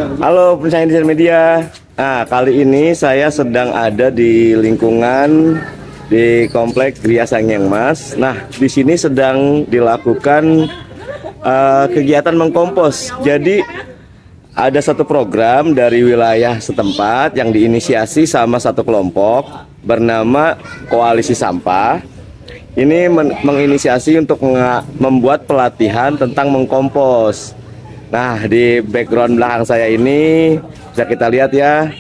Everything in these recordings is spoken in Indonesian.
Halo pemirsa Indonesia Media. Nah, kali ini saya sedang ada di lingkungan di Komplek Gria Sangyang Mas. Nah, di sini sedang dilakukan kegiatan mengkompos. Jadi ada satu program dari wilayah setempat yang diinisiasi sama satu kelompok bernama Koalisi Sampah. Ini menginisiasi untuk membuat pelatihan tentang mengkompos. Nah, di background belakang saya ini bisa kita lihat ya,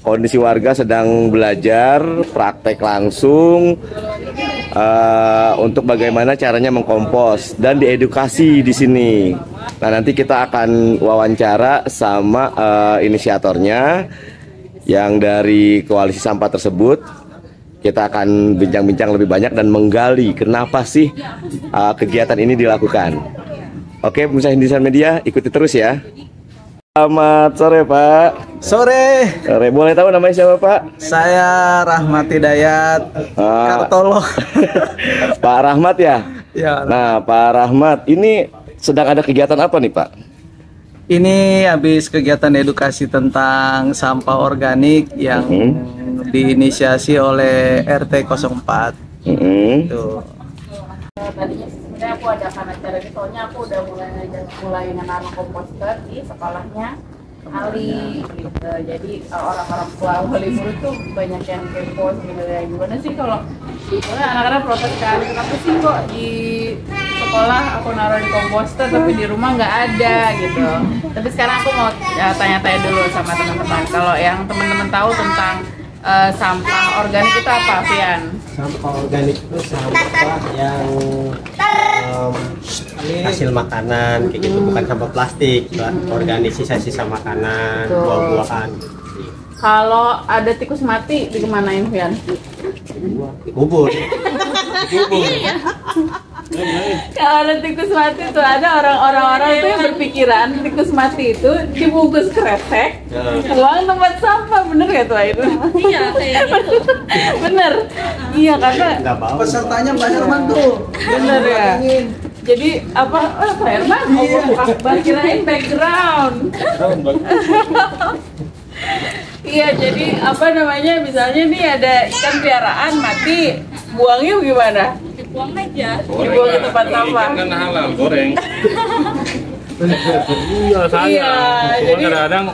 kondisi warga sedang belajar praktek langsung untuk bagaimana caranya mengkompos dan diedukasi di sini. Nah, nanti kita akan wawancara sama inisiatornya yang dari Koalisi Sampah tersebut. Kita akan bincang-bincang lebih banyak dan menggali kenapa sih kegiatan ini dilakukan. Oke, pemirsa Indonesia Media, ikuti terus ya. Selamat sore, Pak. Sore. Sore. Boleh tahu namanya siapa, Pak? Saya Rahmat Hidayat Kartolo. Pak Rahmat ya? Ya. Nah, Pak Rahmat, ini sedang ada kegiatan apa nih, Pak? Ini habis kegiatan edukasi tentang sampah organik yang diinisiasi oleh RT 04. Tuh. Tadinya sebenarnya aku adakan acara ini, soalnya aku udah mulai nanam komposter di sekolahnya Ali gitu. Jadi orang-orang tua wali murid tuh banyak yang kepo gitu ya, gimana sih kalau anak-anak protes kan, kenapa sih kok di sekolah aku naruh di komposter tapi di rumah nggak ada gitu. Tapi sekarang aku mau tanya-tanya dulu sama teman-teman, kalau yang teman-teman tahu tentang sampah organik itu apa, Fian? Sampah organik itu sampah yang hasil makanan kayak gitu, bukan sampah plastik, organik, sisa-sisa makanan, buah-buahan. Kalau ada tikus mati dikemanain, Fian? Kubur. Kalau ada tikus mati tuh ada orang-orang itu yang berpikiran tikus mati itu dibungkus kresek, buang tempat sampah, bener ya tuh itu? Iya kayak gitu. Bener, iya karena Pesertanya Mbak Herman tuh. bener ya. Jadi apa? Pak Herman? Kirain background. Iya, jadi apa namanya? Misalnya nih ada ikan piaraan mati, buangnya gimana? Dibuang aja. Dibuang ke tempat sampah. Ikan kan halal, goreng. Iya, saya. Iya, Cuma jadi kadang-kadang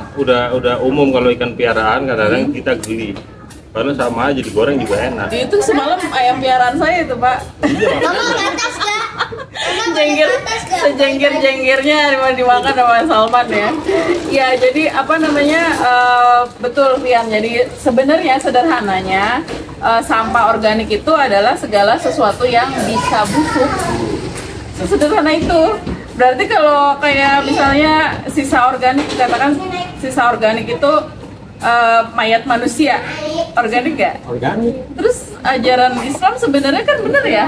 udah umum kalau ikan piaraan, kadang-kadang kita geli. Karena sama aja digoreng juga enak. itu semalam ayam piaraan saya itu, Pak. Sejengger-jenggernya dimakan sama Salman ya. Ya, jadi apa namanya, betul Rian. Jadi sebenarnya sederhananya sampah organik itu adalah segala sesuatu yang bisa busuk. Sesederhana itu. Berarti kalau kayak misalnya sisa organik, katakan sisa organik itu mayat manusia, organik nggak? Organik. Terus ajaran Islam sebenarnya kan bener ya,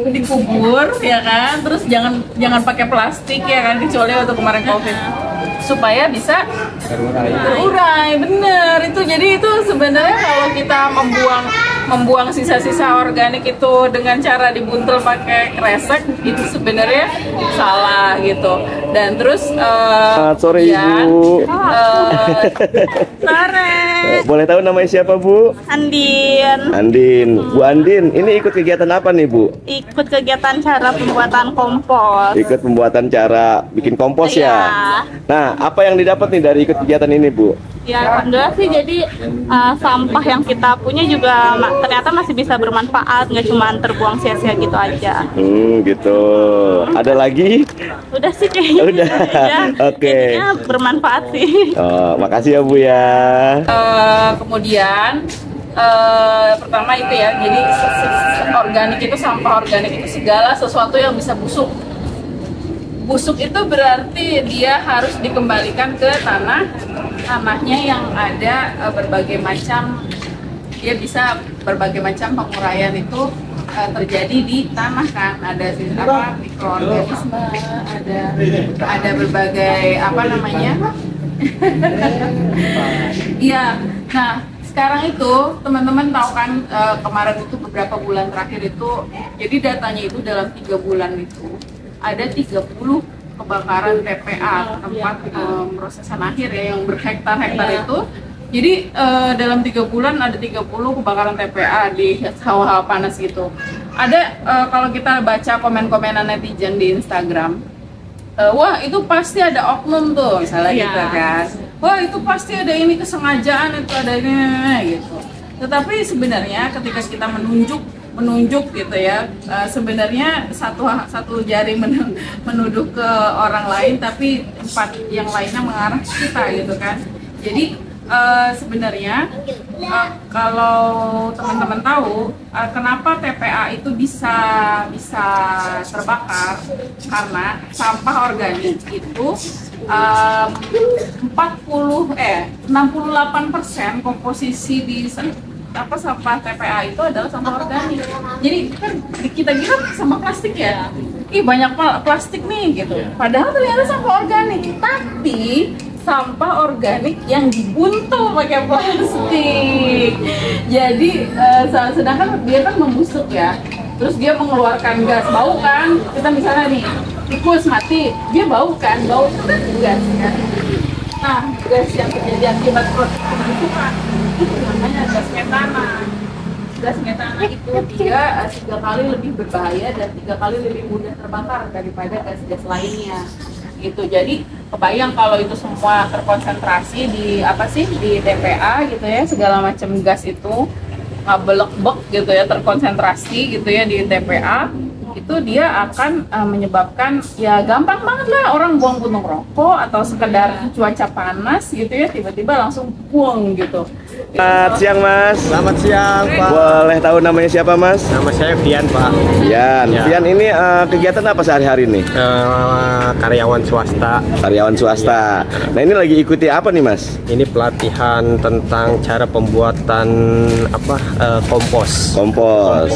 dikubur ya kan, terus jangan pakai plastik ya kan, kecuali waktu kemarin COVID, supaya bisa terurai, bener itu. Jadi itu sebenarnya kalau kita membuang sisa-sisa organik itu dengan cara dibuntel pakai kresek, itu sebenarnya salah gitu. Dan terus Selamat sore, ya, Ibu. sore. Boleh tahu namanya siapa, Bu? Andin, Andin. Bu Andin, ini ikut kegiatan apa nih, Bu? ikut kegiatan cara pembuatan kompos. Ikut pembuatan cara bikin kompos ya. Iya. Nah, apa yang didapat nih dari ikut kegiatan ini, Bu? Ya alhamdulillah sih, jadi sampah yang kita punya juga ternyata masih bisa bermanfaat, nggak cuma terbuang sia-sia gitu aja. Gitu. Ada lagi? Udah sih kayaknya. Udah. Ya, Oke. jadinya bermanfaat sih. Oh, makasih ya, Bu ya. Kemudian pertama itu ya, jadi organik itu, sampah organik itu segala sesuatu yang bisa busuk. Busuk itu berarti dia harus dikembalikan ke tanahnya yang ada berbagai macam, dia bisa berbagai macam penguraian itu terjadi di tanah kan, ada mikroorganisme, ada berbagai apa namanya. Iya. Nah, sekarang itu teman-teman tahu kan, kemarin itu beberapa bulan terakhir itu, jadi datanya itu dalam 3 bulan itu ada 30 kebakaran TPA, tempat pemrosesan akhir ya, yang berhektar-hektar itu. Jadi dalam 3 bulan ada 30 kebakaran TPA di hawa-hawa panas gitu. Ada kalau kita baca komen-komenan netizen di Instagram, wah itu pasti ada oknum tuh misalnya gitu kan. Wah itu pasti ada ini kesengajaan, itu ada ini gitu. Tetapi sebenarnya ketika kita menunjuk gitu ya, sebenarnya satu jari menuduh ke orang lain, tapi 4 yang lainnya mengarah ke kita gitu kan. Jadi sebenarnya kalau teman-teman tahu kenapa TPA itu bisa terbakar, karena sampah organik itu 68% komposisi di sampah TPA itu adalah sampah organik. Jadi kan kita kira sampah plastik ya, ih banyak plastik nih gitu. Padahal ternyata sampah organik, tapi sampah organik yang dibuntel pakai plastik. Jadi sedangkan dia kan membusuk ya, terus dia mengeluarkan gas, bau kan. Kita misalnya nih tikus mati, dia bau kan, bau itu kan gas kan. Nah, gas yang terjadi akibat proses pembusukan itu namanya gas metana. Gas metana itu dia 3 kali lebih berbahaya dan 3 kali lebih mudah terbakar daripada gas-gas lainnya. Gitu. Jadi kebayang kalau itu semua terkonsentrasi di di TPA gitu ya, segala macam gas itu ngabelek-bek gitu ya, terkonsentrasi gitu ya di TPA, itu dia akan menyebabkan ya gampang banget lah orang buang puntung rokok atau sekedar cuaca panas gitu ya, tiba-tiba langsung buang gitu. Selamat siang Mas. Selamat siang Pak. Boleh tahu namanya siapa Mas? Nama saya Fian Pak. Fian. Ya. Fian ini kegiatan apa sehari-hari nih? Karyawan swasta. Karyawan swasta. Nah ini lagi ikuti apa nih Mas? Ini pelatihan tentang cara pembuatan kompos. Kompos.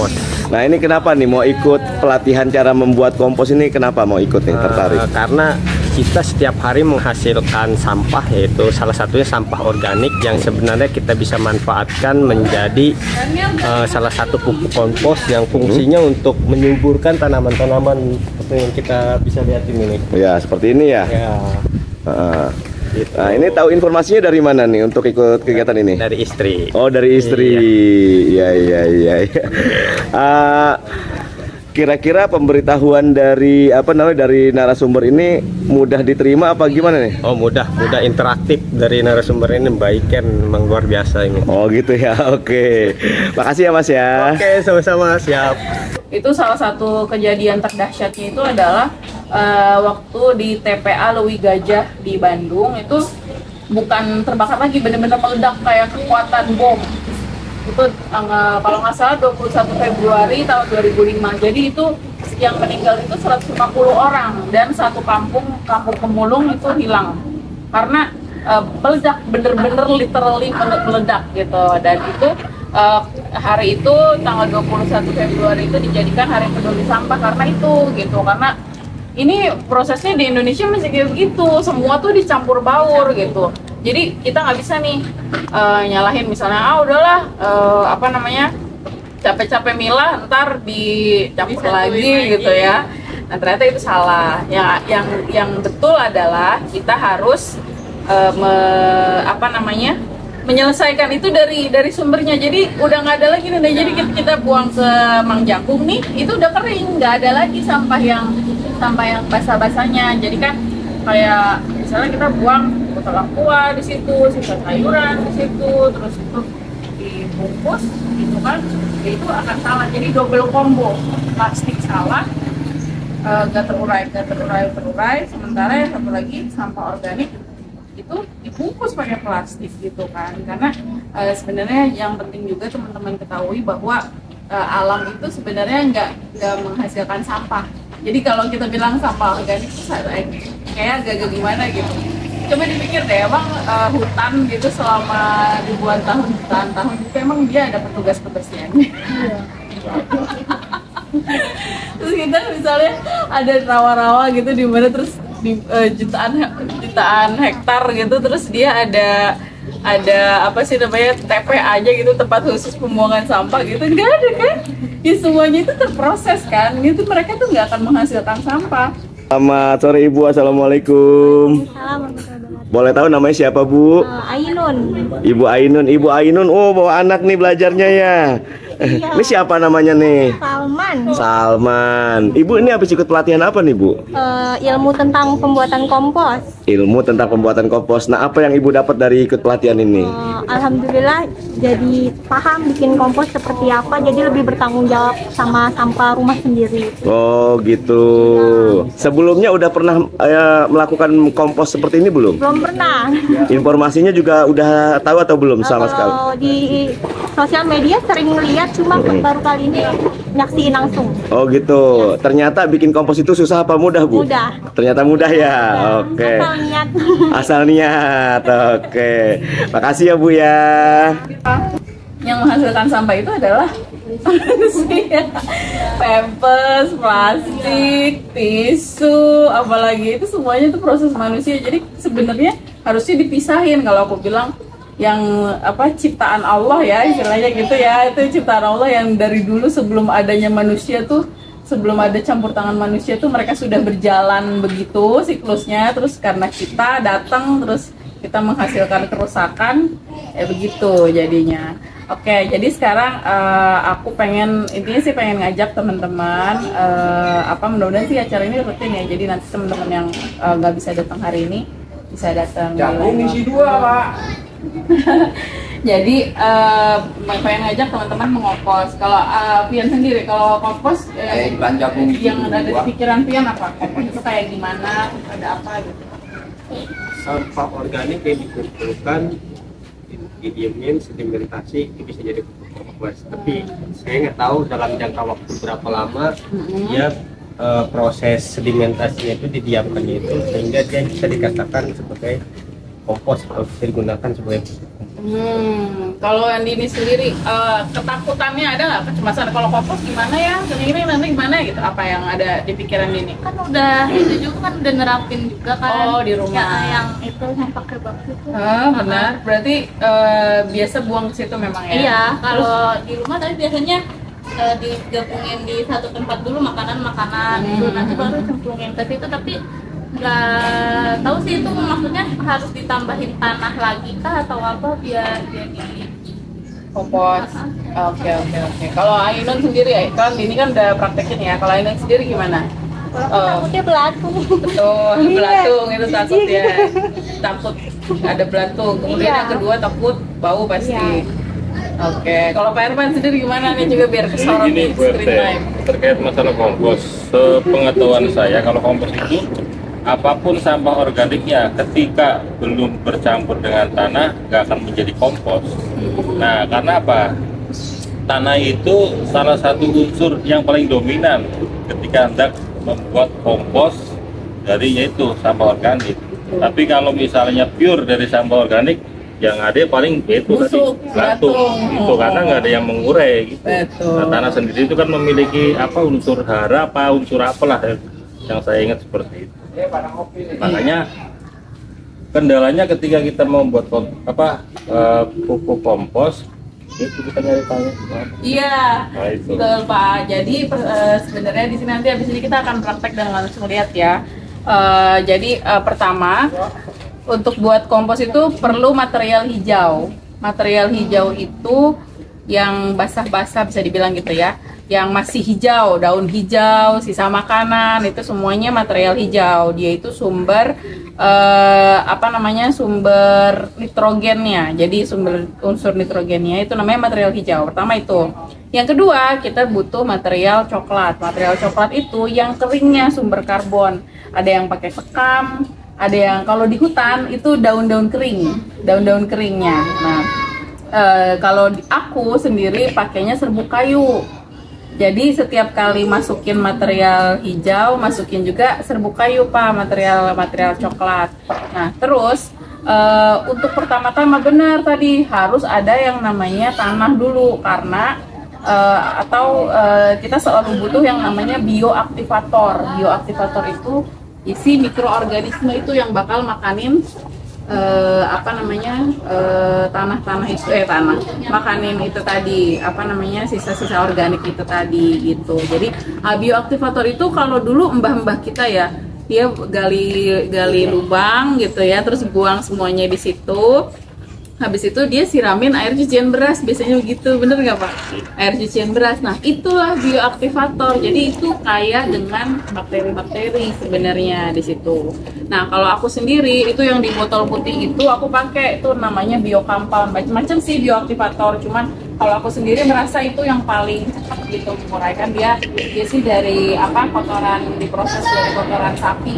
Nah ini kenapa nih mau ikut pelatihan cara membuat kompos ini, kenapa mau ikut nih, tertarik? Karena kita setiap hari menghasilkan sampah, yaitu salah satunya sampah organik yang sebenarnya kita bisa manfaatkan menjadi salah satu pupuk kompos yang fungsinya untuk menyuburkan tanaman-tanaman seperti yang kita bisa lihat ini nih. Ya seperti ini ya. Ya. Gitu. Nah ini tahu informasinya dari mana nih untuk ikut kegiatan ini? Dari istri. Oh dari istri. Iya. Kira-kira pemberitahuan dari dari narasumber ini mudah diterima apa gimana nih? Oh mudah interaktif dari narasumber ini, baik kan, memang luar biasa ini. Oh gitu ya, oke. Makasih ya Mas ya. Oke, sama-sama, siap. Itu salah satu kejadian terdahsyatnya itu adalah waktu di TPA Lewi Gajah di Bandung, itu bukan terbakar lagi, benar-benar meledak kayak kekuatan bom. Itu kalau nggak salah 21 Februari tahun 2005. Jadi itu yang meninggal itu 150 orang dan satu kampung Pemulung itu hilang karena meledak, bener-bener literally meledak gitu. Dan itu hari itu tanggal 21 Februari itu dijadikan Hari Peduli Sampah karena itu gitu, karena ini prosesnya di Indonesia masih kayak begitu, semua tuh dicampur baur gitu. Jadi kita nggak bisa nih nyalahin misalnya udahlah capek-capek milah ntar dicampur lagi gitu ya. Nah ternyata itu salah. Yang betul adalah kita harus menyelesaikan itu dari sumbernya. Jadi udah nggak ada lagi nih. Jadi kita buang ke Mang Jakung nih, itu udah kering, nggak ada lagi sampah yang basah-basahnya. Jadi kan kayak misalnya kita buang botol aqua di situ, sisa sayuran di situ, terus itu dibungkus gitu kan, itu akan salah. Jadi double combo, plastik salah, gak terurai, sementara yang satu lagi sampah organik itu dibungkus pakai plastik gitu kan. Karena sebenarnya yang penting juga teman-teman ketahui bahwa alam itu sebenarnya nggak menghasilkan sampah. Jadi kalau kita bilang sampah organik itu kayak agak gimana gitu. Coba dipikir deh, emang hutan gitu selama ribuan tahun, jutaan tahun itu emang dia ada petugas kebersihannya. Terus kita misalnya ada rawa-rawa gitu di mana terus di jutaan hektar gitu, terus dia ada TP aja gitu, tempat khusus pembuangan sampah gitu, nggak ada kan? Ya semuanya itu terproses kan, itu mereka tuh nggak akan menghasilkan sampah. Selamat sore Ibu, Assalamualaikum. Boleh tahu namanya siapa Bu? Ainun. Ibu Ainun. Ibu Ainun, oh bawa anak nih belajarnya ya. Iya. Ini siapa namanya nih? Salman. Salman. Ibu ini habis ikut pelatihan apa nih Bu? Ilmu tentang pembuatan kompos. Ilmu tentang pembuatan kompos. Nah, apa yang Ibu dapat dari ikut pelatihan ini? Alhamdulillah jadi paham bikin kompos seperti apa, jadi lebih bertanggung jawab sama sampah rumah sendiri. Oh gitu. Sebelumnya udah pernah melakukan kompos seperti ini belum? Belum pernah. Informasinya juga udah tahu atau belum sama sekali? Kalau di sosial media sering lihat, cuma baru kali ini nyaksiin langsung. Oh gitu. Ternyata bikin kompos itu susah apa mudah Bu? Mudah. Ternyata mudah ya. Oke. Asal niat. Asal niat. Oke. Makasih ya Bu ya. Yang menghasilkan sampah itu adalah manusia. Pampers, plastik, tisu, apalagi itu semuanya itu proses manusia. Jadi sebenarnya harusnya dipisahin. Kalau aku bilang yang ciptaan Allah ya, istilahnya gitu ya, itu ciptaan Allah yang dari dulu sebelum adanya manusia tuh, sebelum ada campur tangan manusia tuh mereka sudah berjalan begitu siklusnya. Terus karena kita datang terus kita menghasilkan kerusakan, ya begitu jadinya. Oke, jadi sekarang aku intinya sih pengen ngajak teman-teman, mudah-mudahan sih acara ini rutin ya. Jadi nanti teman-teman yang nggak bisa datang hari ini bisa datang. Jagung isi 2 Pak. Jadi pengen ngajak teman-teman mengompos. Kalau Pian sendiri, kalau kompos yang ada di pikiran Pian apa? Kompos itu kayak gimana? Ada apa gitu? Sampah organik yang dikumpulkan, didiemin, sedimentasi, itu bisa jadi pupuk kompos. Tapi saya nggak tahu dalam jangka waktu berapa lama dia proses sedimentasinya itu didiamkannya itu sehingga dia bisa dikatakan sebagai kompos atau bisa digunakan sebagai pupuk. Kalau yang ini sendiri ketakutannya ada nggak, kecemasan kalau kompos gimana ya, sendiri nanti gimana gitu, apa yang ada di pikiran ini? Kan udah itu juga kan udah nerapin juga kan. Oh, di rumah. Ya, yang itu yang pakai bak itu. Benar. Berarti biasa buang ke situ memang ya? Iya, kalau di rumah tapi biasanya digabungin di satu tempat dulu makanan gitu, nanti baru cemplungin ke situ. Tapi nggak tahu sih itu maksudnya harus ditambahin tanah lagi kah atau apa biar jadi kompos. Oke. Kalau Ainun sendiri kan ini kan udah praktekin ya. Kalau Ainun sendiri gimana? Takutnya belatung. Betul, belatung itu takut ya. Takut ada belatung. Kemudian yang kedua takut bau pasti. Oke. Kalau Pak Herman sendiri gimana nih, juga biar kesorot di screen time. Terkait masalah kompos, sepengetahuan saya kalau kompos itu apapun sampah organiknya ketika belum bercampur dengan tanah nggak akan menjadi kompos. Nah, karena apa? Tanah itu salah satu unsur yang paling dominan ketika hendak membuat kompos dari yaitu sampah organik. Tapi kalau misalnya pure dari sampah organik, yang ada paling itu tadi belatung itu karena nggak ada yang mengurai gitu. Nah, tanah sendiri itu kan memiliki unsur hara unsur apalah yang saya ingat seperti itu. Makanya kendalanya ketika kita membuat pupuk kompos itu kita nyari tanya. Iya, nah, itu. Betul Pak. Jadi sebenarnya di sini nanti habis ini kita akan praktek dan langsung lihat ya. Jadi pertama untuk buat kompos itu perlu material hijau. Material hijau itu yang basah-basah bisa dibilang gitu ya. Yang masih hijau, daun hijau, sisa makanan, itu semuanya material hijau. Dia itu sumber sumber nitrogennya. Jadi sumber unsur nitrogennya itu namanya material hijau. Pertama itu. Yang kedua, kita butuh material coklat. Material coklat itu yang keringnya sumber karbon. Ada yang pakai sekam, ada yang kalau di hutan itu daun-daun kering, daun-daun keringnya. Nah, kalau aku sendiri pakainya serbuk kayu. Jadi setiap kali masukin material hijau, masukin juga serbuk kayu Pak, material coklat. Nah terus untuk pertama-tama benar tadi harus ada yang namanya tanah dulu karena kita selalu butuh yang namanya bioaktivator. Bioaktivator itu isi mikroorganisme itu yang bakal makanin tanah-tanah itu makanin itu tadi sisa-sisa organik itu tadi gitu. Jadi bioaktivator itu kalau dulu mbah-mbah kita ya dia gali lubang gitu ya, terus buang semuanya di situ. Habis itu dia siramin air cucian beras, biasanya begitu, bener nggak Pak? Air cucian beras. Nah itulah bioaktivator. Jadi itu kaya dengan bakteri-bakteri sebenarnya di situ. Nah kalau aku sendiri itu yang di botol putih itu aku pakai itu namanya biocompound. Macam-macam sih bioaktivator. Cuman kalau aku sendiri merasa itu yang paling cepat gitu menguraikan. Dia sih dari kotoran, diproses dari kotoran sapi,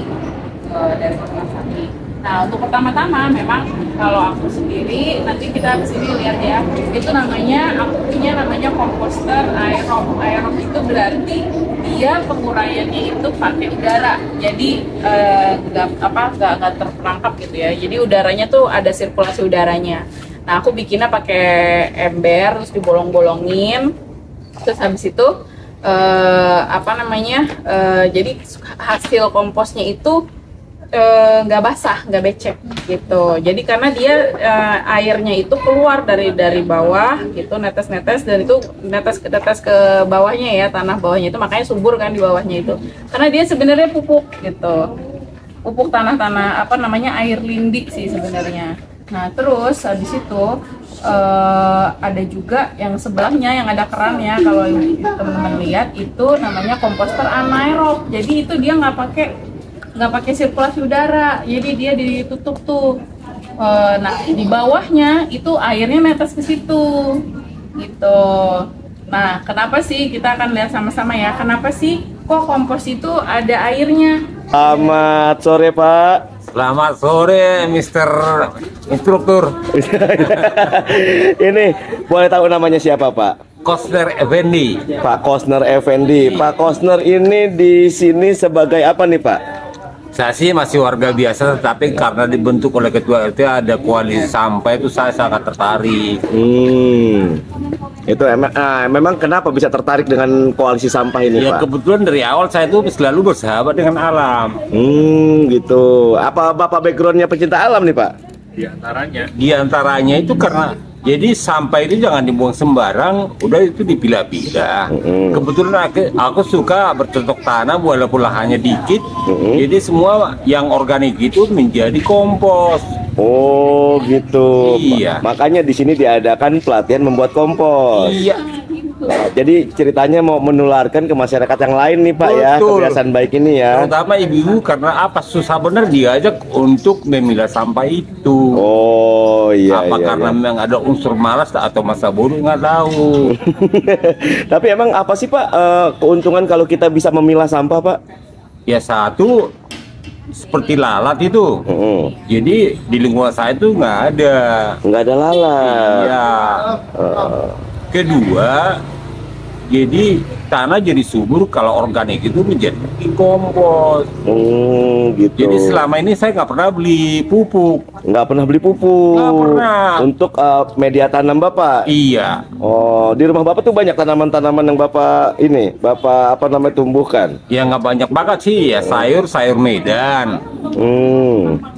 Nah untuk pertama-tama memang kalau aku sendiri, nanti kita kesini lihat ya, itu aku punya namanya komposter aerob. Aerob itu berarti dia penguraiannya itu pakai udara, jadi nggak terperangkap gitu ya. Jadi udaranya tuh ada sirkulasi udaranya. Nah aku bikinnya pakai ember, terus dibolong-bolongin, terus habis itu jadi hasil komposnya itu nggak basah, nggak becek gitu. Jadi karena dia airnya itu keluar dari bawah gitu, netes-netes, dan itu netes ke bawahnya ya, tanah bawahnya itu, makanya subur kan di bawahnya itu. Karena dia sebenarnya pupuk gitu, pupuk tanah-tanah air lindi sih sebenarnya. Nah terus habis itu ada juga yang sebelahnya yang ada kerannya, kalau teman-teman lihat itu namanya komposter anaerob. Jadi itu dia nggak pakai sirkulasi udara, jadi dia ditutup tuh. Nah di bawahnya itu airnya netes ke situ gitu. Nah kenapa sih, kita akan lihat sama-sama ya, kenapa sih kok kompos itu ada airnya. Selamat sore Pak. Selamat sore Mister Instruktur. Ini boleh tahu namanya siapa Pak? Kosner Effendi. Pak Kosner Effendi. Pak Kosner ini di sini sebagai apa nih Pak? Saya sih masih warga biasa, tetapi karena dibentuk oleh Ketua RT ada koalisi sampah, itu saya sangat tertarik. Itu memang kenapa bisa tertarik dengan koalisi sampah ini Ya Pak? kebetulan dari awal saya itu selalu bersahabat dengan alam. Gitu. Apa Bapak backgroundnya pecinta alam nih Pak? Di antaranya itu karena jadi sampah itu jangan dibuang sembarang, udah itu dipilah-pilah. Kebetulan aku suka bercocok tanam walaupun lahannya dikit. Jadi semua yang organik itu menjadi kompos. Oh gitu. Iya. Makanya di sini diadakan pelatihan membuat kompos. Iya. Nah, jadi ceritanya mau menularkan ke masyarakat yang lain nih Pak. Ya, kebiasaan baik ini ya. Terutama ibu-ibu, karena apa, susah benar diajak untuk memilah sampah itu. Oh iya. Apa karena memang ada unsur malas atau masa bodoh, nggak tahu. Tapi emang apa sih Pak keuntungan kalau kita bisa memilah sampah Pak? Ya satu, seperti lalat itu. Jadi di lingkungan saya itu nggak ada lalat. Iya. Kedua, jadi tanah jadi subur kalau organik itu menjadi kompos. Gitu. Jadi selama ini saya nggak pernah beli pupuk. Nggak pernah beli pupuk. Nggak pernah. Untuk media tanam Bapak? Iya. Oh, di rumah Bapak tuh banyak tanaman-tanaman yang Bapak tumbuhkan? Ya nggak banyak banget sih, ya sayur Medan.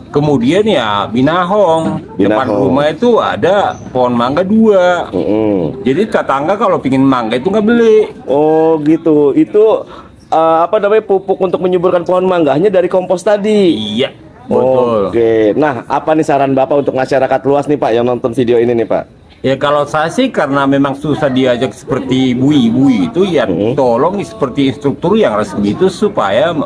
Kemudian ya binahong. Depan rumah itu ada pohon mangga 2. Jadi tetangga kalau pingin mangga itu nggak beli. Oh gitu. Itu pupuk untuk menyuburkan pohon mangganya dari kompos tadi? Iya, betul. Oke. Nah, apa nih saran Bapak untuk masyarakat luas nih Pak yang nonton video ini nih Pak? Ya kalau saya sih karena memang susah diajak seperti ibu-ibu itu, ya tolong seperti instruktur yang resmi itu supaya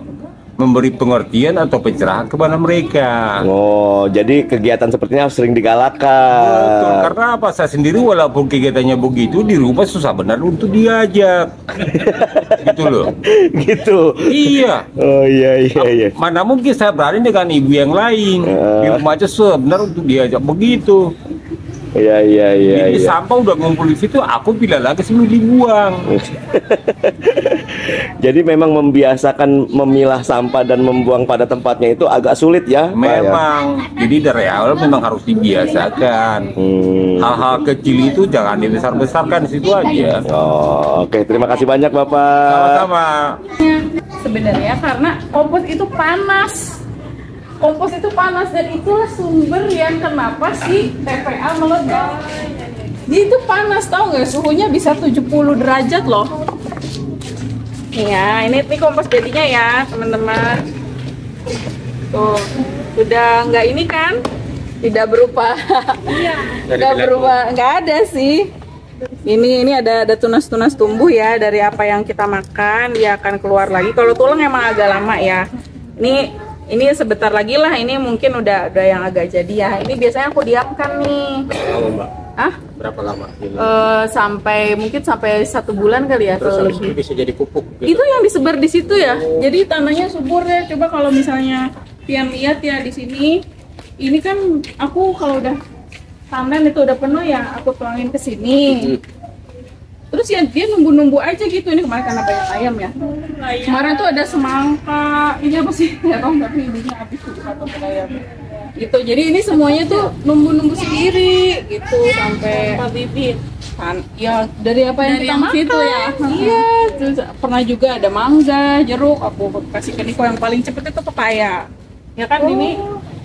memberi pengertian atau pencerahan kepada mereka. Oh, jadi kegiatan sepertinya sering digalakkan. Betul, karena apa, saya sendiri walaupun kegiatannya begitu di rumah susah benar untuk diajak. Gitu loh. Gitu. Iya. Oh iya. Mana mungkin saya berani dengan ibu yang lain. Di rumah aja susah benar untuk diajak begitu. Iya. Jadi sampah udah ngumpul di situ, aku pilih lagi sebelum dibuang. Jadi memang membiasakan memilah sampah dan membuang pada tempatnya itu agak sulit ya, memang. Pak, ya? Jadi dari awal memang harus dibiasakan. Hal-hal kecil itu jangan dibesar-besarkan, situ aja. Oh, oke. Terima kasih banyak Bapak. Sama-sama. Sebenarnya karena kompos itu panas. Kompos itu panas dan itulah sumber yang kenapa sih TPA meledak. Jadi itu panas, tahu nggak, suhunya bisa 70 derajat loh. Ya, ini kompos jadinya ya teman-teman. Tuh, sudah nggak ini kan? Tidak berupa, nggak berubah, nggak ada sih. Ini ada tunas-tunas tumbuh ya dari apa yang kita makan, dia akan keluar lagi. Kalau tulang emang agak lama ya. Ini sebentar lagi lah. Ini mungkin udah yang agak jadi ya. Ini biasanya aku diamkan nih. Berapa, Mbak? Ah? Berapa lama? Sampai 1 bulan kali ya. Terus Terus lebih bisa jadi pupuk. Gitu. itu yang disebar di situ ya. Jadi tanahnya subur ya. Coba kalau misalnya Pian lihat ya di sini. Ini kan aku kalau udah panen itu udah penuh ya, aku tuangin ke sini. Terus ya dia nunggu aja gitu. Ini kemarin karena banyak ayam ya. Kemarin tuh ada semangka. Ini apa sih? Terong tapi ininya habis tuh atau ayam. Gitu. Jadi ini semuanya tuh nunggu sendiri gitu sampai bibit. Kan ya dari apa yang kita makan situ ya. Iya, terus pernah juga ada mangga, jeruk, aku kasih ke Niko. Yang paling cepet itu pepaya. Ya kan ini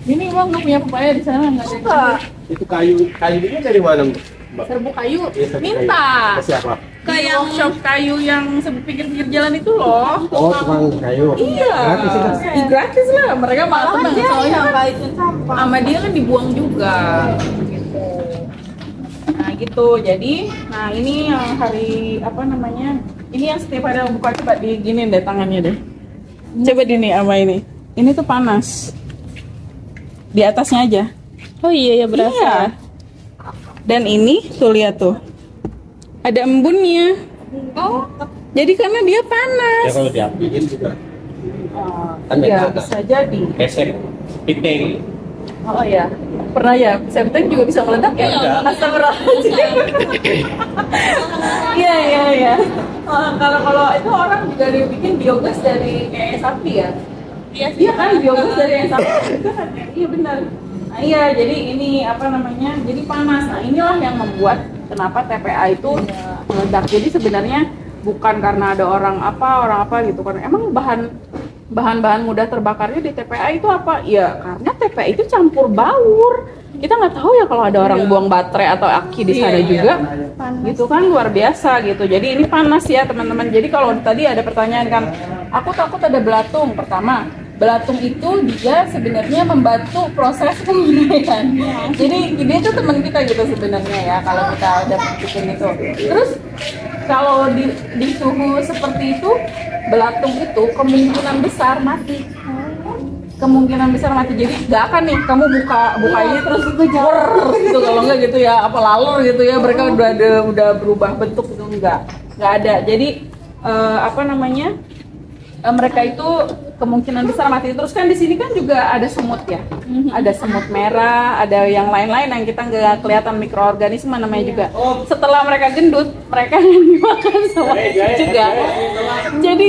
emang nggak punya pepaya di sana, nggak ada. Itu kayunya dari mana, Mbak? Serbuk kayu, Iya, minta. Ke siapa? Kayak workshop kayu yang pinggir jalan itu loh. Oh, tukang kayu. Iya. Gratis itu. Gratis lah, mereka malah seneng soalnya sama dia kan dibuang juga. Gitu. Nah gitu, jadi, ini yang hari apa namanya? Ini yang setiap hari aku buka, coba diginin deh tangannya deh. Coba dini sama ini. Ini tuh panas. Di atasnya aja. Oh iya ya berasa. Iya. Dan ini tuh lihat tuh. Ada embunnya. Oh, Jadi karena dia panas. Ya kalau diapiin juga. Kan Ya, beda. bisa jadi. Esek, piting. Oh ya. Pernah ya? Septic juga bisa meledak ya? Astagfirullahaladzim. Iya. Kalau itu orang juga dibikin biogas dari kayak sapi ya? Iya kan, biogas dari sapi. Iya benar. Nah, iya, jadi ini apa namanya? Jadi panas. Nah, inilah yang membuat kenapa TPA itu meledak. Jadi sebenarnya bukan karena ada orang apa gitu kan. Emang bahan-bahan mudah terbakarnya di TPA itu apa? Ya karena TPA itu campur baur. Kita nggak tahu ya kalau ada orang buang baterai atau aki di sana juga. Gitu kan luar biasa gitu. Jadi ini panas ya teman-teman. Jadi kalau tadi ada pertanyaan kan, aku takut ada belatung. Pertama, belatung itu dia sebenarnya membantu proses penguraian. Jadi dia itu teman kita gitu sebenarnya ya kalau kita udah bikin itu. Terus kalau di suhu seperti itu, belatung itu kemungkinan besar mati. Jadi nggak akan nih kamu buka ini terus itu jor gitu, kalau nggak gitu ya apa lalur gitu ya, mereka udah berubah bentuk gitu, nggak ada. Jadi mereka itu kemungkinan besar mati. Terus kan di sini kan juga ada semut ya, ada semut merah, ada yang lain-lain yang kita nggak kelihatan, mikroorganisme namanya juga. Setelah mereka gendut, mereka dimakan sama juga. Jadi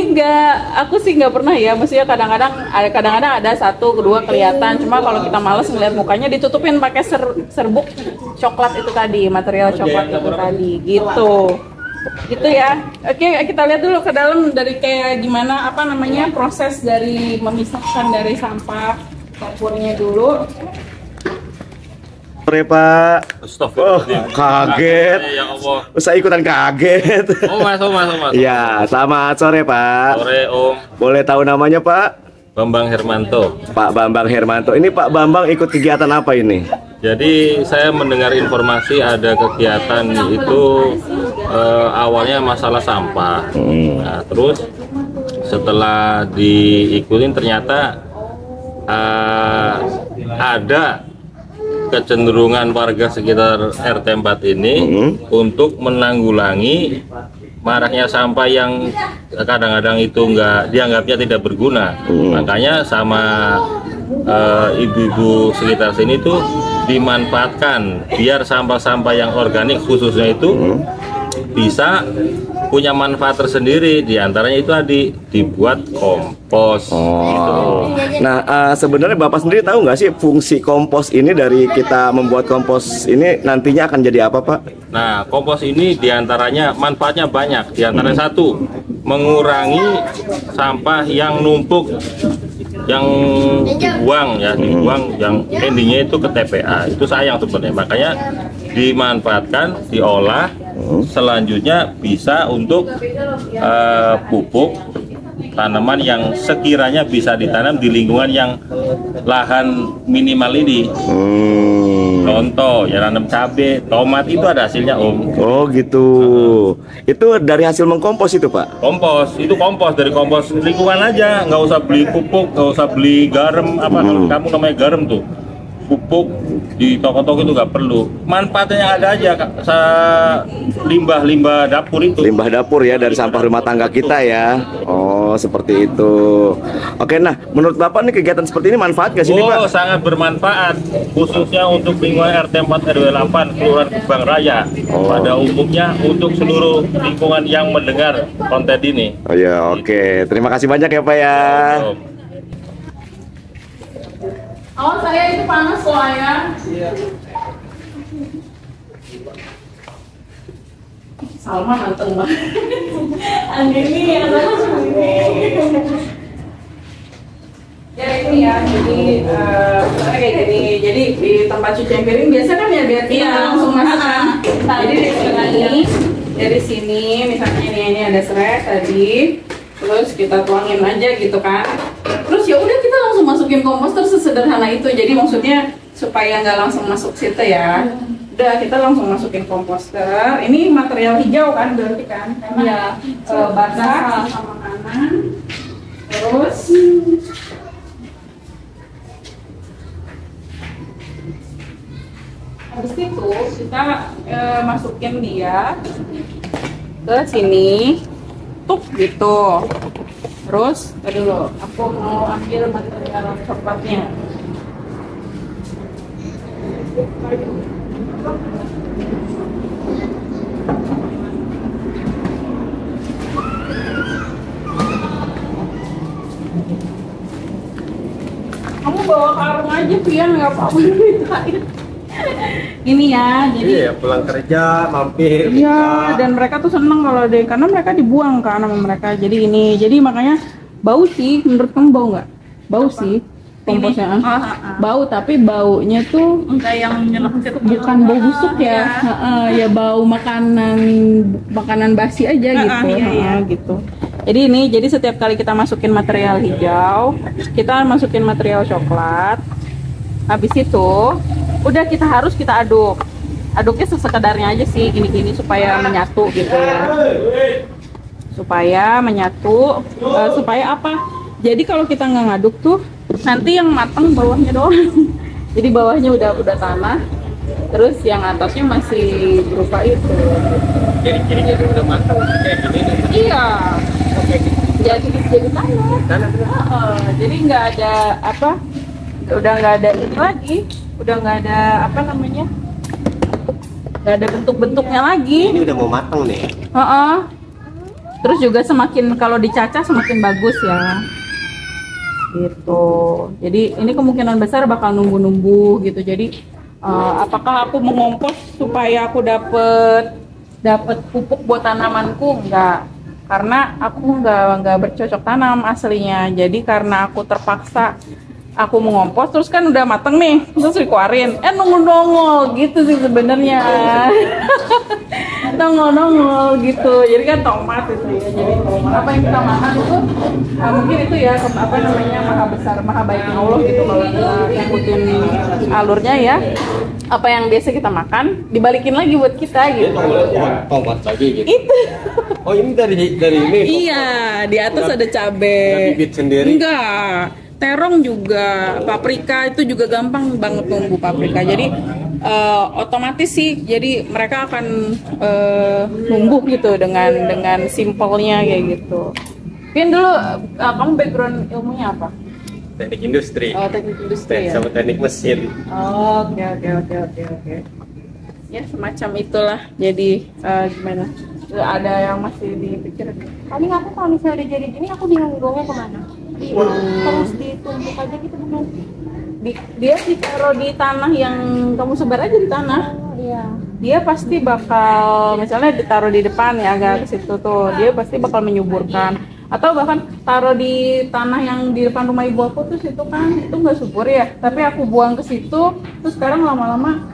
aku sih nggak pernah ya, maksudnya kadang-kadang ada 1, 2 kelihatan. Cuma kalau kita males ngeliat mukanya, ditutupin pakai serbuk coklat itu tadi, material coklat itu tadi, gitu ya. Oke, kita lihat dulu ke dalam dari kayak gimana proses dari memisahkan dari sampah dapurnya dulu. Sore Pak. Astagfirullahaladzim. Kaget. Ya Allah. Saya ikutan kaget. Mas. Iya, selamat sore Pak. Sore Om. Boleh tahu namanya Pak? Bambang Hermanto. Pak Bambang Hermanto. Ini Pak Bambang ikut kegiatan apa ini? Jadi saya mendengar informasi ada kegiatan itu awalnya masalah sampah. Nah, terus setelah diikutin ternyata ada kecenderungan warga sekitar RT 4 ini untuk menanggulangi maraknya sampah yang kadang-kadang itu dianggapnya tidak berguna. Makanya sama ibu-ibu sekitar sini tuh dimanfaatkan biar sampah-sampah yang organik khususnya itu bisa punya manfaat tersendiri. Di antaranya itu dibuat kompos. Gitu. Nah, sebenarnya Bapak sendiri tahu nggak sih fungsi kompos ini, dari kita membuat kompos ini nantinya akan jadi apa Pak? Nah, kompos ini diantaranya manfaatnya banyak. Diantaranya satu, mengurangi sampah yang numpuk, yang dibuang yang endingnya itu ke TPA. Itu sayang sebenarnya, makanya dimanfaatkan, diolah, selanjutnya bisa untuk pupuk tanaman yang sekiranya bisa ditanam di lingkungan yang lahan minimal ini. Contoh, ya nanam cabai, tomat itu ada hasilnya Om. Oh gitu. Itu dari hasil mengkompos itu Pak? Kompos, itu kompos dari kompos lingkungan aja, nggak usah beli pupuk, nggak usah beli garam apa kalau kamu namanya garam tuh. Pupuk di toko-toko itu nggak perlu. Manfaatnya yang ada aja, limbah-limbah dapur itu. Limbah dapur ya dari sampah rumah tangga kita ya. Oh seperti itu. Oke, nah menurut Bapak nih kegiatan seperti ini manfaat nggak sih nih, Pak? Oh sangat bermanfaat, khususnya untuk lingkungan RT 4 RW 8 Kelurahan Gebang Raya. Pada umumnya untuk seluruh lingkungan yang mendengar konten ini. Oh ya, oke. Terima kasih banyak ya Pak ya. Awas saya itu panas loh ya. Salma nanteng banget. Andini adalah ini. Ya ini ya, jadi kayak gini. Jadi di tempat cucian piring biasa kan ya biar kita langsung masuk kan. Jadi dari sini misalnya ini ada serai tadi. Terus kita tuangin aja gitu kan. Terus ya udah kita langsung masukin komposter sesederhana itu. Jadi maksudnya supaya nggak langsung masuk situ ya. Udah kita langsung masukin komposter. Ini material hijau kan berarti kan? Karena basah sama makanan. Terus habis itu kita masukin dia ke sini. Tuh gitu. Terus, tadi dulu, aku mau ambil material coklatnya. Kamu bawa karung aja, Pian, nggak apa-apa. Ini ya, jadi Iya, pulang kerja mampir. iya, dan mereka tuh seneng kalau deh, karena mereka dibuang kan sama mereka. Jadi ini, jadi makanya bau sih. Menurut kamu bau nggak? Bau sih komposnya. Bau, tapi baunya tuh enggak yang menyenangkan situ. bukan bau busuk ya. Ya bau makanan basi aja gitu. Gitu. Jadi ini, jadi setiap kali kita masukin material hijau, kita masukin material coklat. Habis itu udah kita aduk. Aduknya sesekedarnya aja sih, gini-gini supaya menyatu gitu ya. Supaya menyatu, supaya apa? Jadi kalau kita nggak ngaduk tuh nanti yang matang bawahnya doang. Jadi bawahnya udah tanah, terus yang atasnya masih berupa itu. Jadi kirinya udah matang kayak gini nih. Iya. Jadi tanah. Jadi nggak ada apa? Udah nggak ada ini lagi. Udah nggak ada apa namanya, nggak ada bentuk-bentuknya lagi. Ini udah mau matang nih. Terus juga semakin kalau dicacah semakin bagus ya, gitu. Jadi ini kemungkinan besar bakal numbuh-numbuh gitu. Jadi apakah aku mengompos supaya aku dapet pupuk buat tanamanku? Enggak, karena aku nggak bercocok tanam aslinya. Jadi karena aku terpaksa aku mengompos, terus kan udah mateng nih, terus dikeluarin, nongol-nongol gitu sih sebenarnya. Nongol-nongol gitu, jadi kan tomat itu ya. Jadi apa yang kita makan itu mungkin itu ya apa namanya maha besar, maha baiknya Allah gitu kalau kita ikutin alurnya ya. Apa yang biasa kita makan dibalikin lagi buat kita gitu. Tomat lagi gitu. Itu. Oh ini dari ini. Iya, di atas ada cabai. Bibit sendiri. Enggak. Terong juga, paprika itu juga gampang banget tumbuh paprika. Jadi otomatis sih, jadi mereka akan tumbuh gitu dengan simpelnya kayak gitu. Pian dulu, kamu background ilmunya apa? Teknik industri. Oh, teknik industri ya. Sama teknik mesin. Oke. Ya semacam itulah. Jadi gimana? Ada yang masih dipikir? Paling aku kalau misalnya udah jadi gini, aku bingung buangnya kemana. Terus ditumpuk aja gitu bukan? Dia ditaruh di tanah yang kamu sebar aja di tanah. Iya. Dia pasti bakal, misalnya ditaruh di depan ya agak ke situ tuh, dia pasti bakal menyuburkan. Atau bahkan taruh di tanah yang di depan rumah ibu aku tuh situ kan, itu nggak subur ya. Tapi aku buang ke situ, terus sekarang lama-lama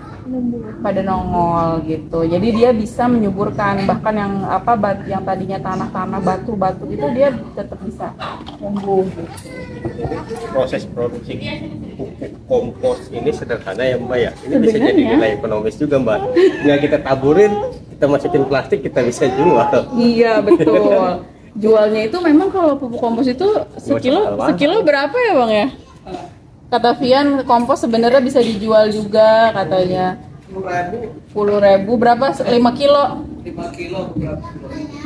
pada nongol gitu. Jadi dia bisa menyuburkan, bahkan yang yang tadinya tanah-tanah batu-batu itu dia tetap bisa tumbuh gitu. Proses produksi pupuk kompos ini sederhana ya Mbak ya. Ini bisa jadi nilai ekonomis juga Mbak. Nggak kita taburin, kita masukin plastik, kita bisa jual. Iya betul. Jualnya itu memang kalau pupuk kompos itu sekilo berapa ya Bang ya? Kata Vian, kompos sebenarnya bisa dijual juga katanya. 10.000 berapa? 5 kilo? 5 kilo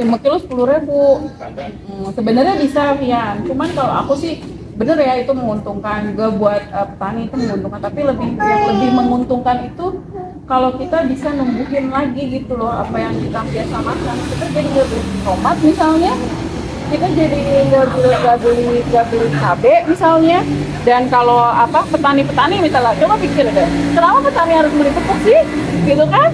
10.000. Sebenarnya bisa Vian. Cuman kalau aku sih bener ya itu menguntungkan juga buat petani, itu menguntungkan. Tapi yang lebih menguntungkan itu kalau kita bisa numbuhin lagi gitu loh apa yang kita biasa makan. Kita jadi nggak beli tomat misalnya, kita jadi nggak beli cabai misalnya. Dan kalau petani-petani misalnya, coba pikir deh, kenapa petani harus beli pupuk sih, gitu kan?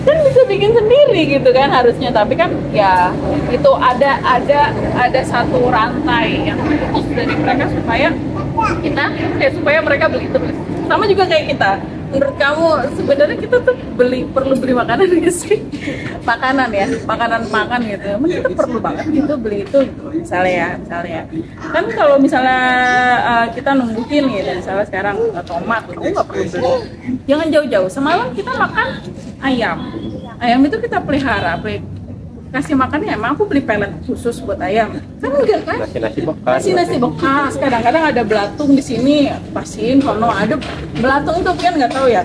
Kan bisa bikin sendiri gitu kan harusnya, tapi kan ya itu ada satu rantai yang putus dari mereka supaya supaya mereka beli terus. Sama juga kayak kita. Menurut kamu sebenarnya kita tuh perlu beli makanan gitu sih? Makanan gitu. Emang kita perlu banget gitu beli itu misalnya kan kalau misalnya kita numbuhin gitu, misalnya sekarang tomat, kamu nggak perlu beli. Jangan jauh-jauh. Semalam kita makan ayam itu kita pelihara, kasih makannya emang aku beli pelet khusus buat ayam kan enggak kan, nasi bekas kadang-kadang ada belatung di sini pasin kono ada belatung itu kan nggak tahu ya,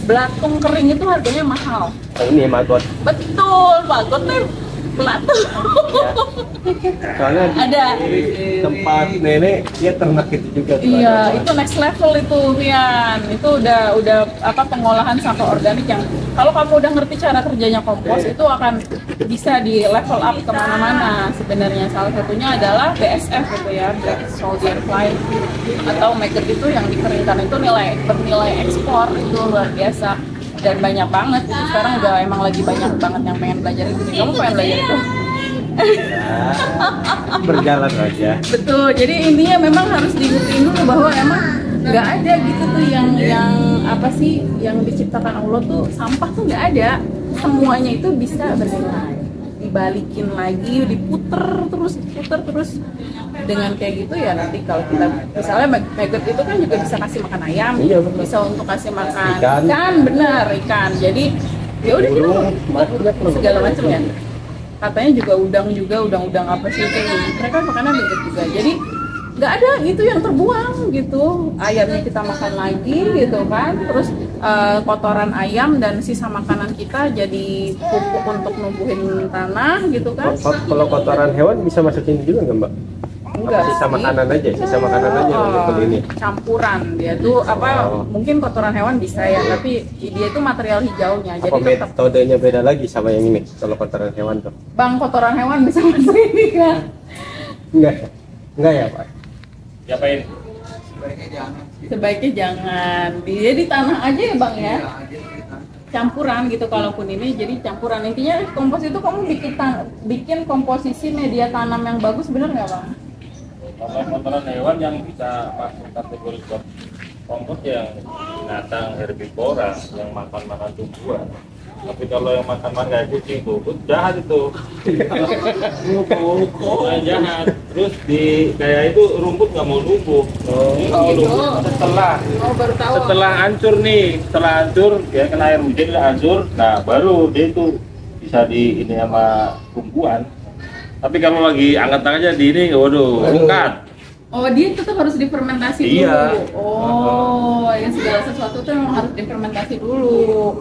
belatung kering itu harganya mahal. Ini maggot. Betul, maggot nih belatung. Soalnya ada di tempat nenek dia ternak itu juga. Iya, itu next level itu Rian. Itu udah pengolahan sampah organik yang kalau kamu udah ngerti cara kerjanya kompos itu akan bisa di level up kemana-mana. Sebenarnya salah satunya adalah BSF gitu ya, Black Soldier Fly atau maggot itu yang dikeringkan itu bernilai ekspor itu luar biasa. Dan banyak banget itu sekarang udah emang lagi banyak banget yang pengen belajar itu. Kamu pengen belajar itu? Berjalan aja. Betul. Jadi intinya memang harus diingetin dulu bahwa emang nggak ada gitu tuh yang yang diciptakan Allah tuh sampah tuh nggak ada. Semuanya itu bisa bernilai. Dibalikin lagi, diputer terus dengan kayak gitu ya nanti kalau kita misalnya maggot itu kan juga bisa kasih makan ayam, bisa untuk kasih makan ikan, bener ikan. Jadi ya udah kita segala macam ya. Katanya juga udang apa sih itu mereka makannya maggot juga. Jadi nggak ada gitu yang terbuang gitu, ayamnya kita makan lagi gitu kan, terus kotoran ayam dan sisa makanan kita jadi pupuk untuk numbuhin tanah gitu kan. Kalau kotoran hewan bisa masukin juga nggak Mbak? Enggak, sisa makanan aja untuk ini. Campuran dia tuh mungkin kotoran hewan bisa ya, tapi dia itu material hijaunya. Jadi metodenya beda lagi sama yang ini kalau kotoran hewan tuh. Bang, kotoran hewan bisa masuk ini kan? Enggak ya Pak. Diapain? Sebaiknya jangan. Dia di tanah aja ya Bang ya. Campuran gitu kalaupun ini jadi campuran. Intinya kompos itu kamu bikin komposisi media tanam yang bagus, bener nggak Bang? Kalau kotoran hewan yang bisa masuk kategori kompos yang binatang herbivora yang makan tumbuhan. Tapi kalau yang makan kayak kucing, bubut jahat itu. Jahat. Terus kayak itu rumput nggak mau tumbuh. Setelah hancur dia kena air hujan udah hancur. Nah baru dia itu bisa ini sama tumbuhan. Tapi kalau lagi anget aja di ini, waduh, angkat. Oh, dia tetap harus difermentasi dulu. Iya. Oh, ya segala sesuatu tuh memang harus difermentasi dulu.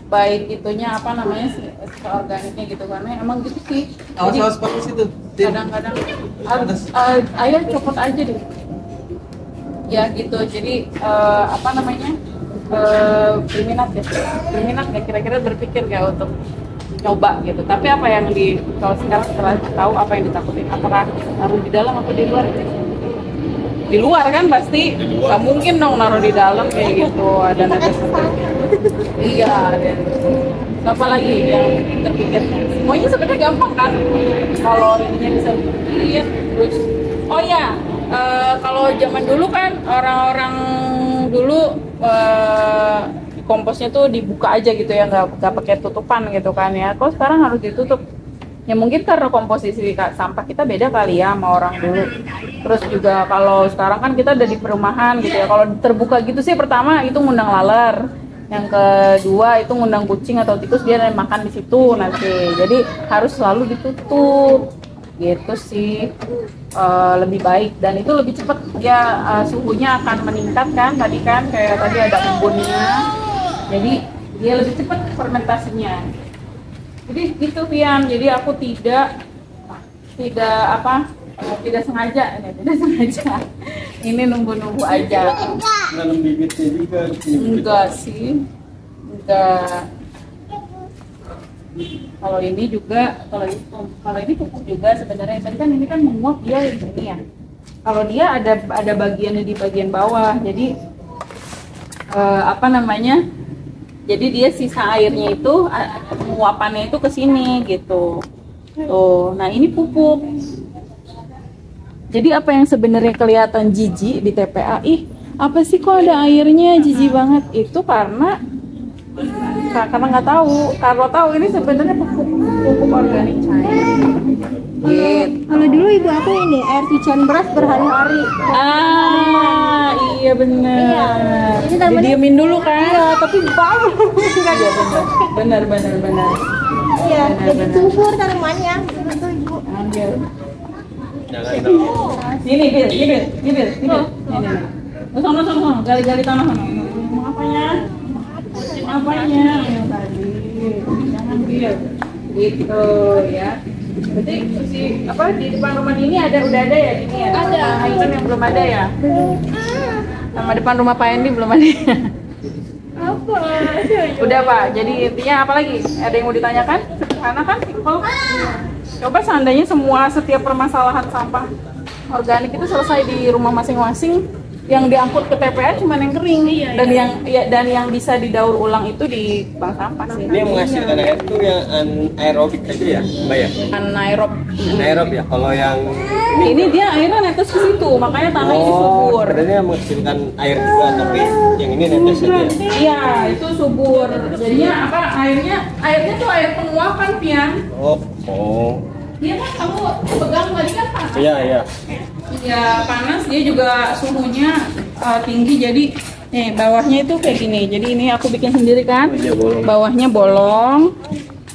Baik itunya organiknya gitu kan, emang gitu sih. Awas pakai situ. Kadang-kadang ayah copot aja deh. Ya gitu. Jadi berminat nggak kira-kira berpikir nggak untuk nyoba gitu. Tapi apa yang kalau sekarang setelah tahu apa yang ditakutin, apakah naruh di dalam atau di luar? Di luar kan pasti nggak mungkin dong naruh di dalam kayak gitu, ada iya, apa lagi yang terpikir? Semuanya sebenarnya gampang kan kalau ininya bisa bikin. Terus kalau zaman dulu kan orang-orang dulu komposnya tuh dibuka aja gitu ya, nggak pakai tutupan gitu kan ya. Kok sekarang harus ditutup? Ya mungkin karena komposisi sampah kita beda kali ya sama orang dulu. Terus juga kalau sekarang kan kita udah di perumahan gitu ya. Kalau terbuka gitu sih, pertama itu ngundang laler. Yang kedua itu ngundang kucing atau tikus, dia makan di situ nanti. Jadi harus selalu ditutup. Gitu sih. Lebih baik dan itu lebih cepat ya, suhunya akan meningkat kan tadi kan, kayak tadi ada embunnya. Jadi dia lebih cepat fermentasinya. Jadi gitu Pian, jadi aku tidak sengaja, ini nunggu aja. Nanam bibitnya juga. Enggak sih, enggak. Kalau ini juga, kalau ini pupuk juga sebenarnya, tadi kan ini kan menguap dia ini ya. Kalau dia ada bagiannya di bagian bawah, jadi jadi dia sisa airnya itu, penguapannya itu ke sini gitu. Tuh, nah ini pupuk. Jadi apa yang sebenarnya kelihatan jijik di TPA, apa sih kok ada airnya, jijik banget, itu karena nggak tahu. Kalau tahu ini sebenarnya pupuk organik cair. Gitu. Kalau dulu ibu aku ini air cucian beras berhari-hari. Iya benar. Ini namanya didiemin dulu kan? Iya, tapi bau. Iya benar. Iya, jadi subur tanamannya dulu tuh ibu. Ambil. Ini bil. Sono, gali-gali tanah sono. Mau apanya? Yang tadi. Jangan bil. Gitu ya. Berarti di depan rumah ini udah ada ya ini ya? Ada. Ikan yang belum ada ya? Sama depan rumah Pak Endi belum ada ya? Apa? Udah Pak, jadi intinya apa lagi? Ada yang mau ditanyakan? Sederhana kan? Simple. Coba seandainya setiap permasalahan sampah organik itu selesai di rumah masing-masing, yang diangkut ke TPA cuma yang kering, dan yang bisa didaur ulang itu di bank sampah sih. Ini yang menghasilkan air itu yang anaerobik aja ya, Mbak ya? Anaerob ya. Kalau yang ini dia airnya netes ke situ, makanya tanah ini subur. Berarti yang menghasilkan air juga, tapi yang ini netes aja. Iya, itu subur. Jadinya airnya tuh air penguapan, Pian. Oh. Iya kan, kamu pegang tadi kan panas. Iya. Ya panas, dia juga suhunya tinggi, jadi bawahnya itu kayak gini. Jadi ini aku bikin sendiri kan, bawahnya bolong,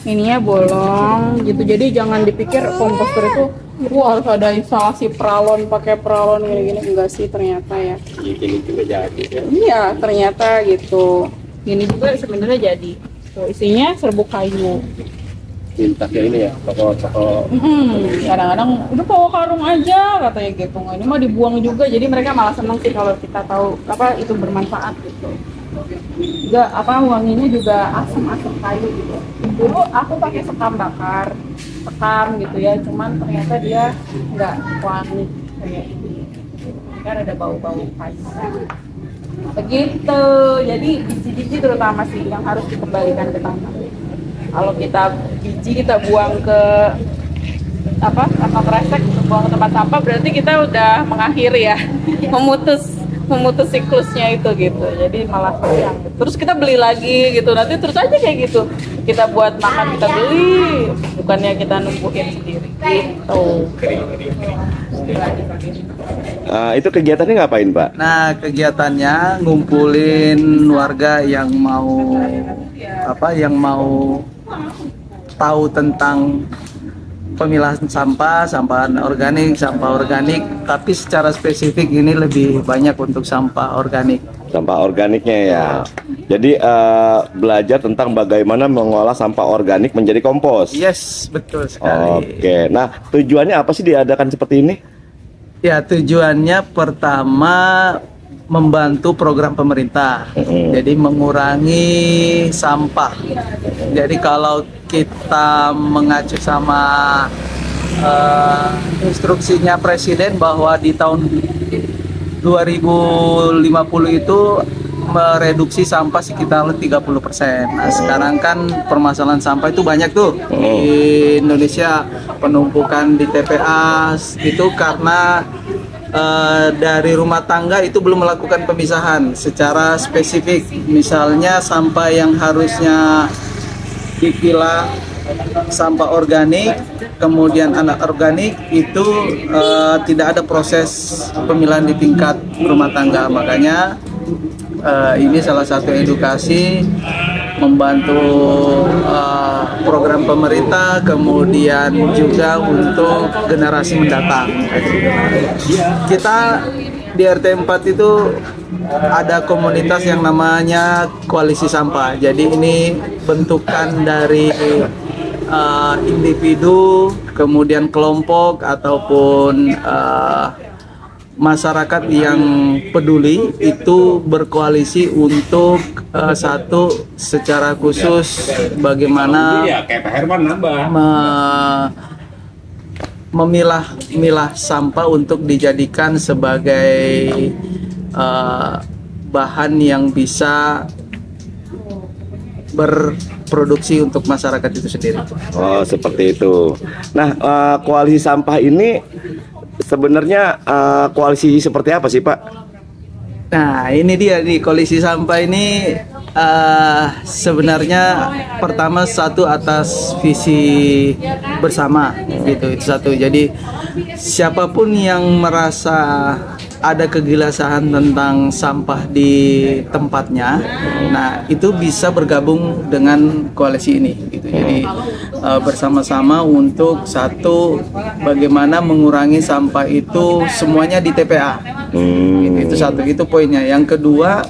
ininya bolong gitu. Jadi jangan dipikir komposter itu harus ada instalasi peralon, pakai peralon gini-gini, enggak sih ternyata ya. Gini juga jadi ya. Iya ternyata gitu. Gini juga sebenarnya jadi. Tuh, isinya serbuk kayu. Minta kayak ini ya, toko. Kadang-kadang udah bawa karung aja katanya gitu. Ini mah dibuang juga, jadi mereka malah seneng sih kalau kita tahu itu bermanfaat gitu. Juga wanginya juga asam kayu gitu. Dulu aku pakai sekam gitu ya, cuman ternyata dia nggak wangi kayak ini. Kan ada bau-bau kayu. Begitu. Jadi biji-biji terutama sih yang harus dikembalikan ke tanah. Kalau biji kita buang ke sampah kresek, buang ke tempat sampah, berarti kita udah mengakhiri ya, memutus siklusnya itu gitu. Jadi malah sayang. Terus kita beli lagi gitu, nanti terus aja kayak gitu. Kita buat makan kita beli, bukannya kita numbuhin sendiri gitu. Itu kegiatannya ngapain Pak? Nah, kegiatannya ngumpulin warga yang mau tahu tentang pemilahan sampah organik, tapi secara spesifik ini lebih banyak untuk sampah organik. Sampah organiknya ya. Jadi belajar tentang bagaimana mengolah sampah organik menjadi kompos. Yes, betul sekali. Oke. Nah, tujuannya apa sih diadakan seperti ini? Ya, tujuannya pertama membantu program pemerintah. Jadi mengurangi sampah. Jadi kalau kita mengacu sama instruksinya Presiden bahwa di tahun 2050 itu mereduksi sampah sekitar 30%. Nah, sekarang kan permasalahan sampah itu banyak tuh di Indonesia, penumpukan di TPA itu karena dari rumah tangga itu belum melakukan pemisahan secara spesifik. Misalnya sampah yang harusnya dipilah sampah organik, kemudian anorganik itu tidak ada proses pemilahan di tingkat rumah tangga. Makanya ini salah satu edukasi membantu program pemerintah, kemudian juga untuk generasi mendatang. Kita di RT 4 itu ada komunitas yang namanya Koalisi Sampah. Jadi ini bentukan dari individu, kemudian kelompok ataupun masyarakat yang peduli itu berkoalisi untuk satu secara khusus bagaimana memilah sampah untuk dijadikan sebagai bahan yang bisa berproduksi untuk masyarakat itu sendiri. Oh, seperti itu. Nah, koalisi sampah ini sebenarnya koalisi seperti apa sih, Pak? Nah, ini dia nih, koalisi sampah ini sebenarnya pertama satu atas visi bersama gitu, itu satu. Jadi siapapun yang merasa ada kegelisahan tentang sampah di tempatnya, nah itu bisa bergabung dengan koalisi ini gitu. Jadi bersama-sama untuk satu, bagaimana mengurangi sampah itu semuanya di TPA gitu, itu satu, itu poinnya. Yang kedua,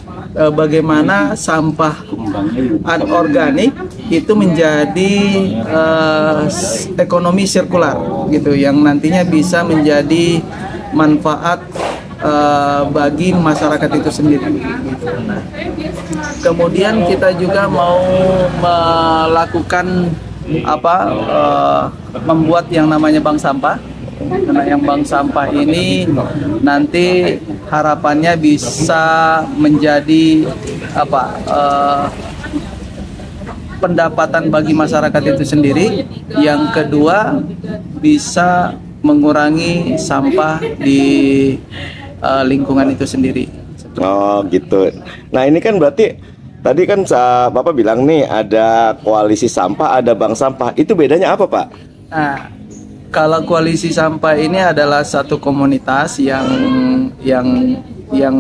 bagaimana sampah anorganik itu menjadi ekonomi sirkular gitu, yang nantinya bisa menjadi manfaat bagi masyarakat itu sendiri. Nah, kemudian kita juga mau melakukan membuat yang namanya bank sampah. Karena yang bank sampah ini nanti harapannya bisa menjadi pendapatan bagi masyarakat itu sendiri. Yang kedua, bisa mengurangi sampah di lingkungan itu sendiri. Oh gitu. Nah ini kan berarti tadi kan Bapak bilang nih ada koalisi sampah, ada bank sampah. Itu bedanya apa, Pak? Nah, kalau koalisi sampah ini adalah satu komunitas yang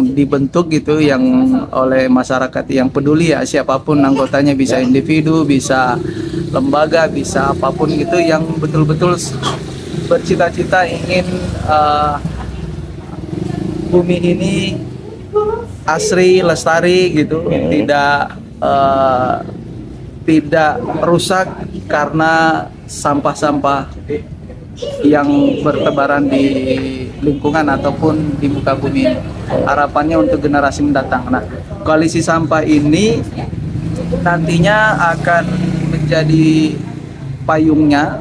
dibentuk gitu, yang oleh masyarakat yang peduli ya, siapapun anggotanya, bisa individu, bisa lembaga, bisa apapun gitu, yang betul-betul bercita-cita ingin bumi ini asri, lestari gitu, tidak rusak karena sampah-sampah yang bertebaran di lingkungan ataupun di muka bumi. Harapannya untuk generasi mendatang. Nah, koalisi sampah ini nantinya akan menjadi payungnya,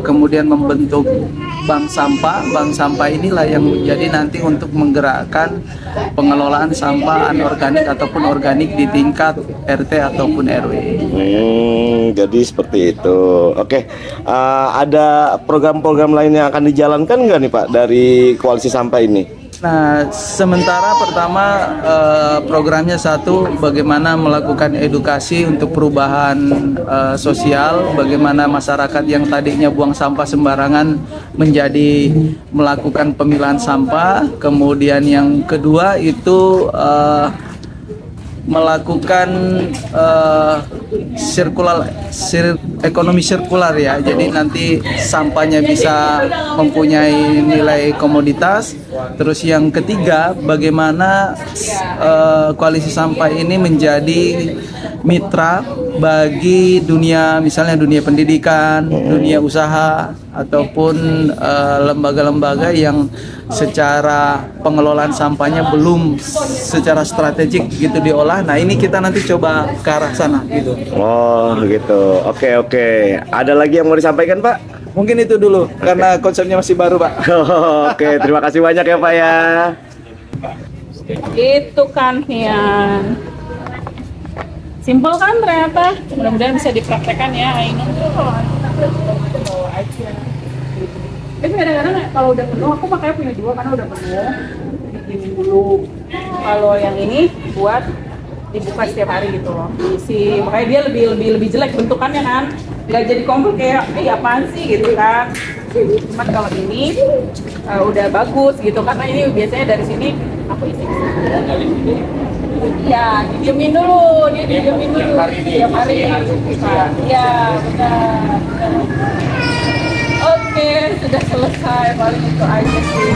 kemudian membentuk bank sampah. Bank sampah inilah yang menjadi nanti untuk menggerakkan pengelolaan sampah anorganik ataupun organik di tingkat RT ataupun RW. Jadi seperti itu. Oke, ada program-program lain yang akan dijalankan nggak nih Pak dari koalisi sampah ini? Nah, sementara pertama programnya satu, bagaimana melakukan edukasi untuk perubahan sosial, bagaimana masyarakat yang tadinya buang sampah sembarangan menjadi melakukan pemilahan sampah. Kemudian yang kedua itu melakukan ekonomi sirkular ya. Jadi nanti sampahnya bisa mempunyai nilai komoditas. Terus yang ketiga, bagaimana koalisi sampah ini menjadi mitra bagi dunia, misalnya dunia pendidikan, dunia usaha, ataupun lembaga-lembaga yang secara pengelolaan sampahnya belum secara strategik gitu diolah. Nah, ini kita nanti coba ke arah sana gitu. Oh gitu. Oke. Ada lagi yang mau disampaikan, Pak? Mungkin itu dulu, karena konsepnya masih baru, Pak. Oke, terima kasih banyak ya, Pak ya. Itu kan Hian. Simpel kan ternyata. Mudah-mudahan bisa dipraktekkan ya Ainun. Itu kadang-kadang kalau udah penuh, aku makanya punya dua karena udah penuh. Bikin dulu. Kalau yang ini buat dibuka setiap hari gitu loh. Isi, makanya dia lebih jelek bentukannya kan. Nggak jadi komplit kayak, apaan sih gitu kan. Cuman kalau ini udah bagus gitu karena ini biasanya dari sini aku isi. Iya, didiemin dulu, dia didiemin dulu. Tiap hari iya, benar. Oke, sudah selesai, paling itu aja sih.